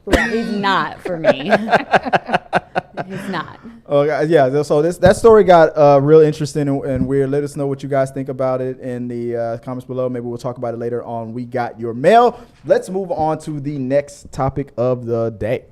Right. He's not for me. He's not. Oh yeah. So that story got real interesting and weird. Let us know what you guys think about it in the comments below. Maybe we'll talk about it later on. We got your mail. Let's move on to the next topic of the day.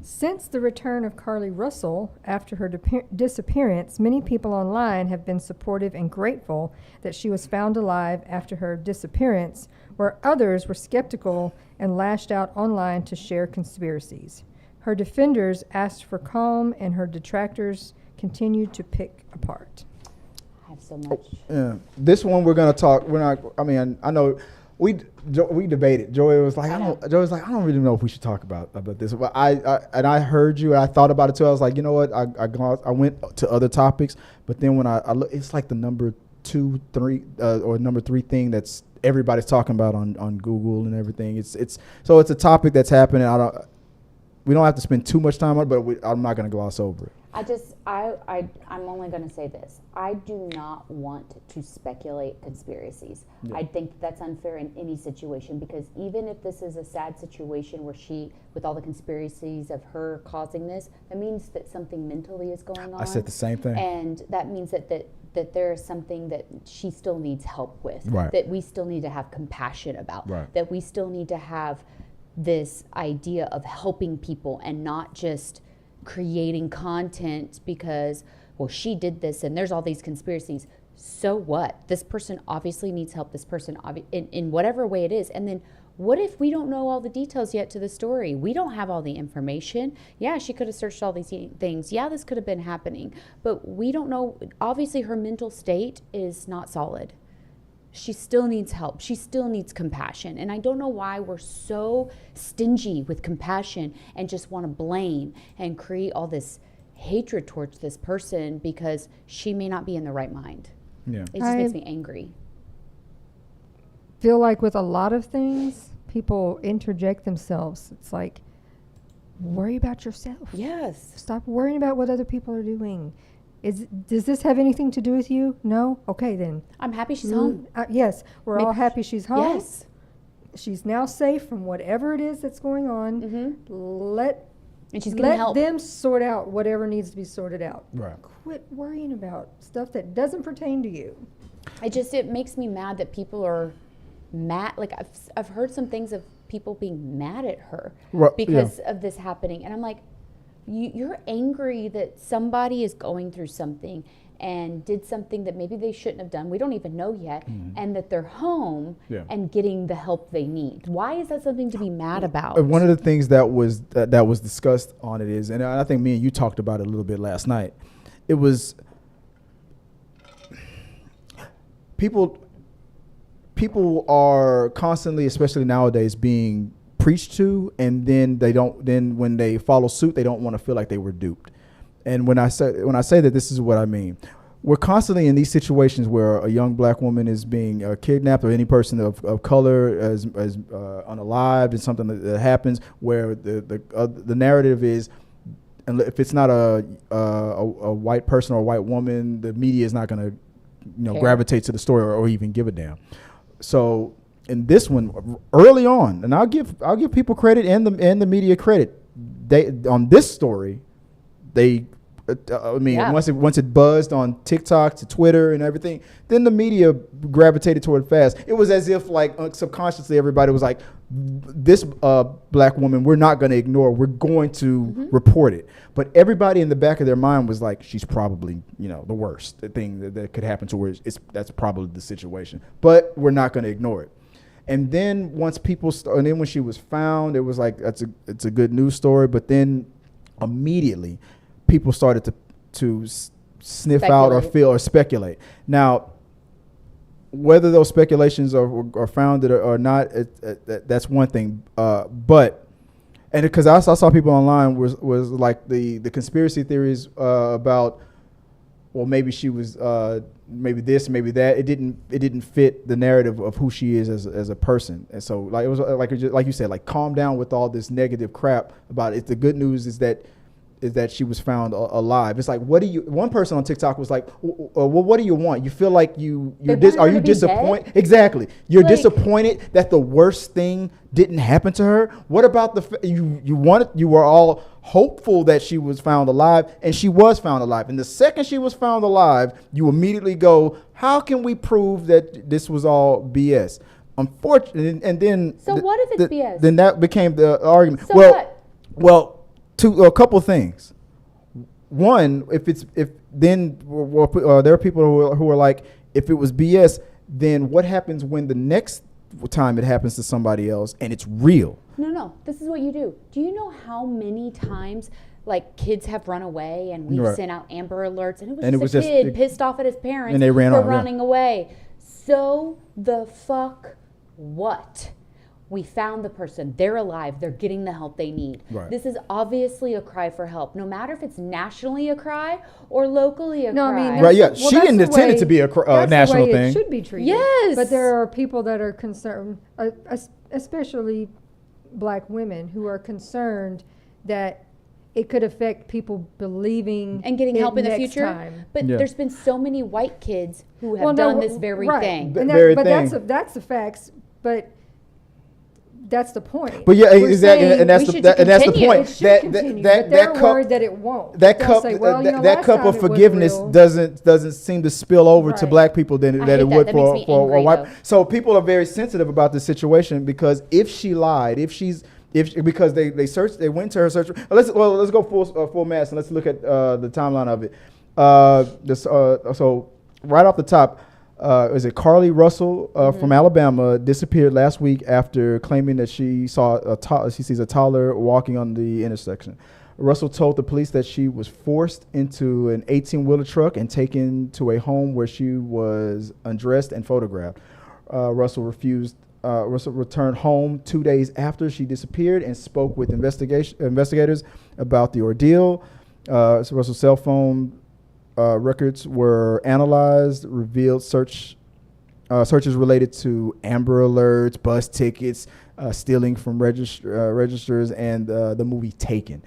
Since the return of Carlee Russel after her disappearance, many people online have been supportive and grateful that she was found alive after her disappearance, where others were skeptical and lashed out online to share conspiracies. Her defenders asked for calm, and her detractors continued to pick apart. I have so much. Yeah. This one we're gonna talk. We're not. I mean, I know we debated. Joey was like, I don't really know if we should talk about this. But I heard you. And I thought about it too. I was like, you know what? I went to other topics, but then when I look, it's like the number 2, 3, or number 3 thing that's everybody's talking about on Google and everything. It's a topic that's happening. We don't have to spend too much time on it, but I'm not going to gloss over it. I'm only going to say this. I do not want to speculate conspiracies. Yeah. I think that's unfair in any situation, because even if this is a sad situation where with all the conspiracies of her causing this, that means that something mentally is going on. I said the same thing. And that means that there is something that she still needs help with, right, that we still need to have compassion about, right, that we still need to have this idea of helping people and not just creating content because, well, she did this and there's all these conspiracies. So what? This person obviously needs help. This person, in whatever way it is. And then what if we don't know all the details yet to the story? We don't have all the information. Yeah, she could have searched all these things. Yeah, this could have been happening. But we don't know. Obviously, her mental state is not solid. She still needs help. She still needs compassion. And I don't know why we're so stingy with compassion and just want to blame and create all this hatred towards this person because she may not be in the right mind. Yeah. It just makes me angry. Feel like with a lot of things, people interject themselves. It's like, worry about yourself. Yes. Stop worrying about what other people are doing. Does this have anything to do with you? No? Okay, then. I'm happy she's home. Yes, we're all happy she's home. Yes. She's now safe from whatever it is that's going on. Mm-hmm. And she's getting help. Let them sort out whatever needs to be sorted out. Right. Quit worrying about stuff that doesn't pertain to you. It makes me mad that people are mad. Like I've heard some things of people being mad at her because of this happening. And I'm like, you're angry that somebody is going through something and did something that maybe they shouldn't have done. We don't even know yet. Mm-hmm. And that they're home and getting the help they need. Why is that something to be mad about? One of the things that was discussed on it is, and I think me and you talked about it a little bit last night, it was people are constantly, especially nowadays, being preached to, and then when they follow suit, they don't want to feel like they were duped. And when I say that, this is what I mean. We're constantly in these situations where a young black woman is being kidnapped, or any person of color is unalived, and something that happens where the narrative is, and if it's not a white person or a white woman, the media is not going to gravitate to the story or even give a damn. So in this one, early on, and I'll give people credit and the media credit. On this story, once it buzzed on TikTok to Twitter and everything, then the media gravitated toward it fast. It was as if like subconsciously everybody was like, this black woman, we're not going to ignore. We're going to report it. But everybody in the back of their mind was like, she's probably the worst thing that could happen to her. That's probably the situation. But we're not going to ignore it. And then once and then when she was found, it was like it's a good news story. But then immediately, people started to sniff out or feel or speculate. Now, whether those speculations are founded or not, that's one thing. But because I saw people online was like the conspiracy theories about, well, maybe she was maybe this, maybe that. It didn't fit the narrative of who she is as a person. And so like it was like you said, like calm down with all this negative crap about it. The good news is that is that she was found alive. It's like, what do you? One person on TikTok was like, well, what do you want? You feel like are you disappointed? Exactly. You're Like, disappointed that the worst thing didn't happen to her. What about you were all hopeful that she was found alive, and she was found alive. And the second she was found alive, you immediately go, how can we prove that this was all BS? Unfortunately, and then So what if it's BS? Then that became the argument. So what? Well, a couple things. One, there are people who are like, if it was BS, then what happens when the next time it happens to somebody else and it's real? No. This is what you do. Do you know how many times like kids have run away and we've sent out Amber Alerts and it was just a kid pissed off at his parents and they ran for off, running away? So the fuck what? We found the person. They're alive. They're getting the help they need. Right. This is obviously a cry for help, no matter if it's nationally a cry or locally a No, I cry. mean, Right, yeah. well, She didn't intend it to be a national thing. thing. It should be treated. Yes. But there are people that are concerned, especially black women, who are concerned that it could affect people believing and getting help in the next future. time. But Yeah. there's been so many white kids who have done this very right. thing. And Very that's thing. that's the facts. But that's the point. But yeah, We're exactly, saying and that's we the should and that's the continue. point. it should continue, but they're worried that it won't. That They'll cup, say, well, that last cup time of it was forgiveness real. doesn't seem to spill over to Right. black people than I that hate it would that. That makes me for a angry, white. though. So people are very sensitive about this situation because if she lied, because they went to her search. Let's go full mass and let's look at the timeline of it. So right off the top. Is it Carlee Russel from Alabama disappeared last week after claiming that she sees a toddler walking on the intersection. Russell told the police that she was forced into an 18-wheeler truck and taken to a home where she was undressed and photographed. Russell returned home 2 days after she disappeared and spoke with investigators about the ordeal. So Russell's cell phone records were analyzed, revealed searches related to Amber Alerts, bus tickets, stealing from registers, and the movie Taken.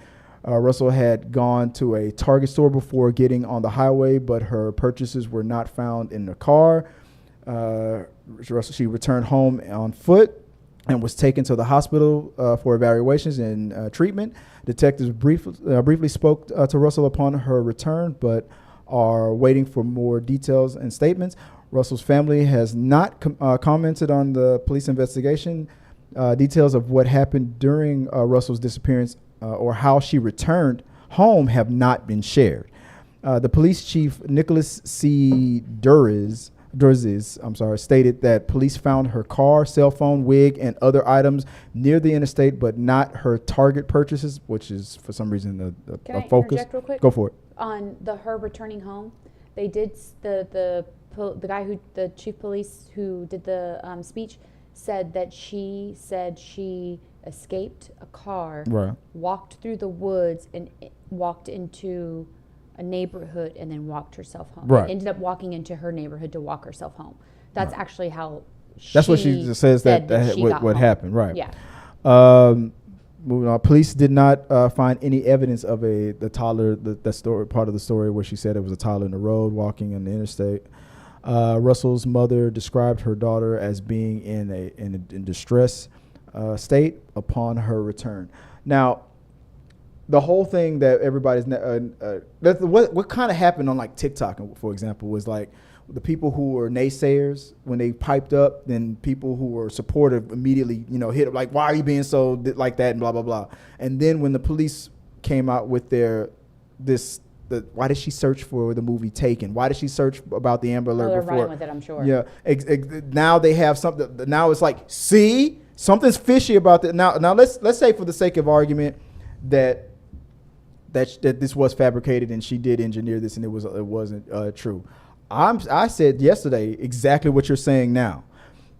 Russell had gone to a Target store before getting on the highway, but her purchases were not found in the car. She returned home on foot and was taken to the hospital for evaluations and treatment. Detectives briefly spoke to Russell upon her return, but are waiting for more details and statements. Russell's family has not commented on the police investigation. Details of what happened during Russell's disappearance or how she returned home have not been shared. The police chief, Nicholas C. Durzis, stated that police found her car, cell phone, wig, and other items near the interstate, but not her Target purchases, which is for some reason Can a I focus. interject real quick? Go for it. On her returning home, they did the guy the chief police who did the speech said that she escaped a car, Right. walked through the woods and walked into a neighborhood and then walked herself home. Right. Ended up walking into her neighborhood to walk herself home. That's actually how. That's what she says said that she what got home. happened, right? Yeah. Moving on. Police did not find any evidence of the toddler. The story part of the story where she said it was a toddler in the road walking on the interstate. Russell's mother described her daughter as being in distress state upon her return. Now, the whole thing that everybody's what kind of happened on like TikTok, for example, was like the people who were naysayers when they piped up, then people who were supportive immediately, hit up like, why are you being so like that and blah blah blah. And then when the police came out with why did she search for the movie Taken? Why did she search about the Amber Alert they're before? running with it, I'm sure. Yeah. Now they have something. Now it's like, see, something's fishy about that. Now let's say for the sake of argument that this was fabricated and she did engineer this and it wasn't true. I said yesterday exactly what you're saying now.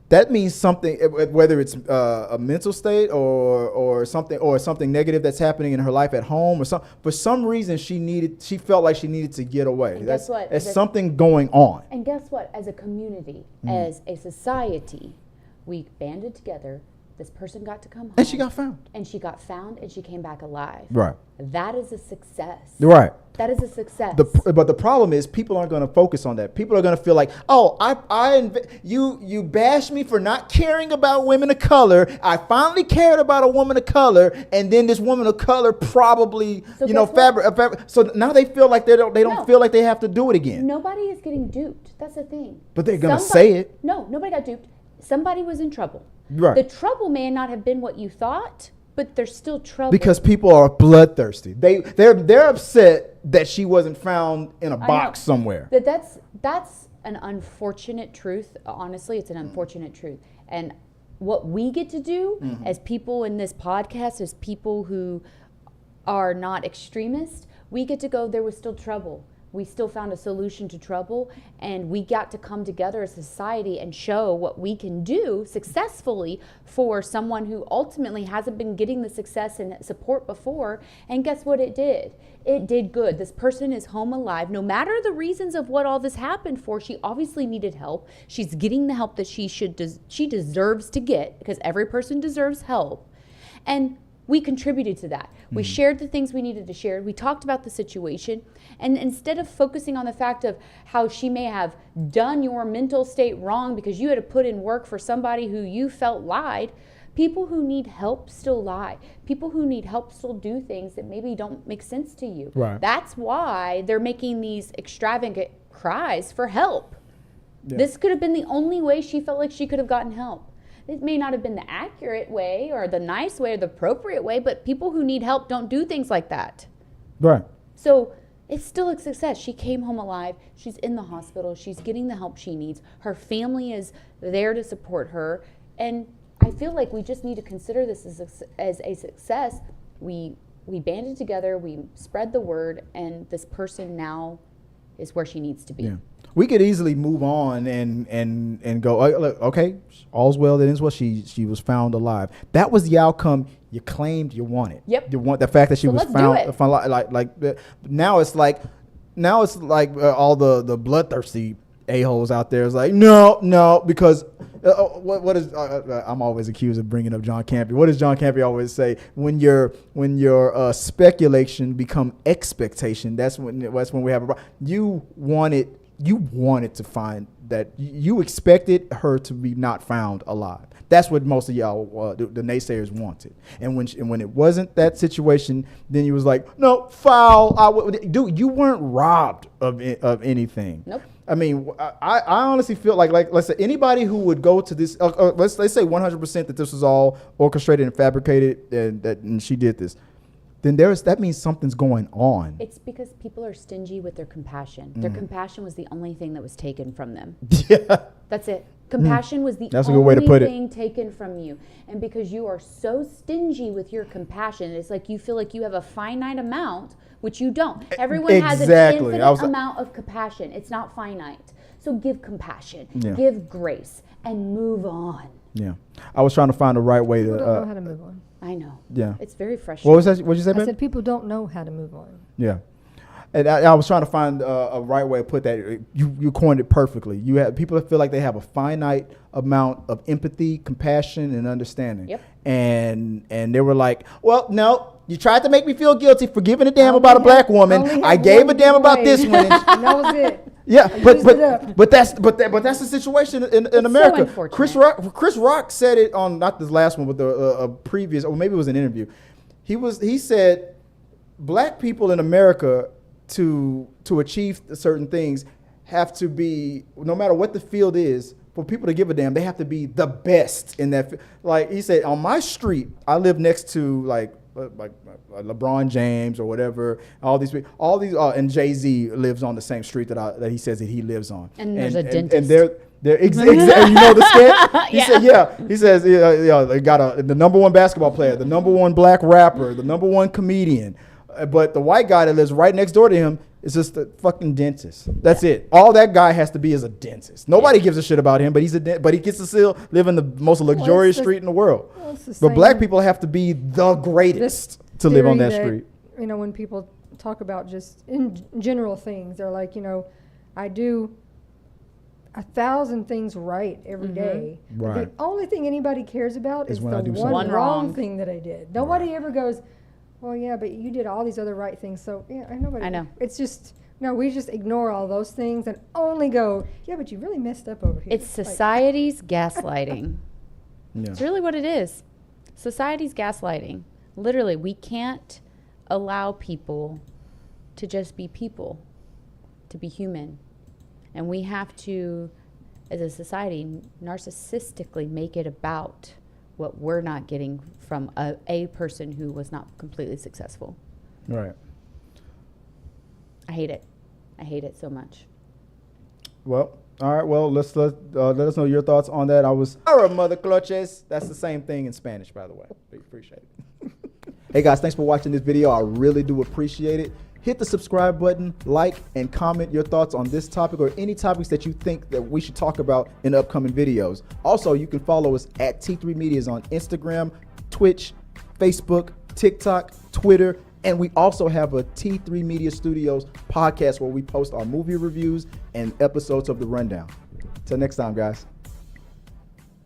That means something, whether it's a mental state or something negative that's happening in her life at home, or for some reason she felt like she needed to get away. And guess what? There's something going on. And guess what? As a community, as a society, we banded together This person got to come home. And she got found. And she got found, and she came back alive. Right. That is a success. Right. That is a success. But the problem is people aren't going to focus on that. People are going to feel like, oh, you bashed me for not caring about women of color. I finally cared about a woman of color, and then this woman of color probably, fabric. So now they feel like they don't feel like they have to do it again. Nobody is getting duped. That's the thing. But they're going to say it. No, nobody got duped. Somebody was in trouble. Right. The trouble may not have been what you thought, but there's still trouble. Because people are bloodthirsty. They're upset that she wasn't found in a box somewhere. That's an unfortunate truth. Honestly, it's an unfortunate truth. And what we get to do as people in this podcast, as people who are not extremists, we get to go, there was still trouble. We still found a solution to trouble, and we got to come together as a society and show what we can do successfully for someone who ultimately hasn't been getting the success and support before. And guess what it did? It did good. This person is home alive. No matter the reasons of what all this happened for, she obviously needed help. She's getting the help that she deserves to get, because every person deserves help. And we contributed to that. We shared the things we needed to share. We talked about the situation. And instead of focusing on the fact of how she may have done your mental state wrong because you had to put in work for somebody who you felt lied, people who need help still lie. People who need help still do things that maybe don't make sense to you. Right. That's why they're making these extravagant cries for help. Yeah. This could have been the only way she felt like she could have gotten help. It may not have been the accurate way or the nice way or the appropriate way, but people who need help don't do things like that. Right. So it's still a success. She came home alive. She's in the hospital. She's getting the help she needs. Her family is there to support her. And I feel like we just need to consider this as a success. We banded together, we spread the word, and this person now is where she needs to be. Yeah. We could easily move on and go, oh, look, okay, all's well that ends well. She was found alive. That was the outcome you claimed you wanted. Yep. You want the fact that she was found. Now it's like all the bloodthirsty a-holes out there is like, no, because what is I'm always accused of bringing up John Campy. What does John Campy always say? When your speculation become expectation, that's when we have a problem. You wanted to find that, you expected her to be not found alive. That's what most of y'all, the naysayers, wanted. And when it wasn't that situation, then you was like, no, foul. Dude, you weren't robbed of anything. Nope. I mean, I honestly feel like let's say anybody who would go to this, let's say 100% that this was all orchestrated and fabricated and she did this, then that means something's going on. It's because people are stingy with their compassion. Their compassion was the only thing that was taken from them. Yeah. That's it. Compassion was the That's a good way to only put it. thing taken from you. And because you are so stingy with your compassion, it's like you feel like you have a finite amount, which you don't. Everyone has an infinite amount of compassion. It's not finite. So give compassion, give grace, and move on. Yeah. I was trying to find the right way to. People don't know how to move on. I know. Yeah. It's very frustrating. What was that? What did you say, I babe? said people don't know how to move on. Yeah. And I was trying to find a right way to put that. You coined it perfectly. You have people that feel like they have a finite amount of empathy, compassion, and understanding. Yep. And they were like, well, no, you tried to make me feel guilty for giving a damn about a black woman. I gave a damn about this one. And that was it. Yeah, but that's the situation in America. So Chris Rock said it on not this last one, but the previous, or maybe it was an interview. He said black people in America to achieve certain things have to be, no matter what the field is, for people to give a damn, they have to be the best in that. Like he said, on my street, I live next to like LeBron James or whatever. All these, and Jay-Z lives on the same street that he says that he lives on. And there's a dentist. And they're exactly, you know the sketch? He said, yeah. He says, they got the number one basketball player, the number one black rapper, the number one comedian. But the white guy that lives right next door to him is just a fucking dentist. That's it. All that guy has to be is a dentist. Nobody gives a shit about him, but but he gets to still live in the most luxurious street in the world. But black people have to be the greatest to live on that street. You know, when people talk about just in general things, they're like, I do 1,000 things right every day. Right. The only thing anybody cares about Is is when I the do one something wrong wrong. thing that I did. Nobody ever goes, well, yeah, but you did all these other right things, so yeah, nobody. I know. It's just no. We just ignore all those things and only go, yeah, but you really messed up over here. It's society's gaslighting. Yeah. It's really what it is. Society's gaslighting. Literally, we can't allow people to just be people, to be human. And we have to, as a society, narcissistically make it about what we're not getting from a person who was not completely successful. Right. I hate it. I hate it so much. Well, all right. Well, let us know your thoughts on that. I was our mother clutches. That's the same thing in Spanish, by the way. We appreciate it. Hey guys, thanks for watching this video. I really do appreciate it. Hit the subscribe button, like, and comment your thoughts on this topic or any topics that you think that we should talk about in upcoming videos. Also, you can follow us at T3 Medias on Instagram, Twitch, Facebook, TikTok, Twitter, and we also have a T3 Media Studios podcast where we post our movie reviews and episodes of The Rundown. Till next time, guys.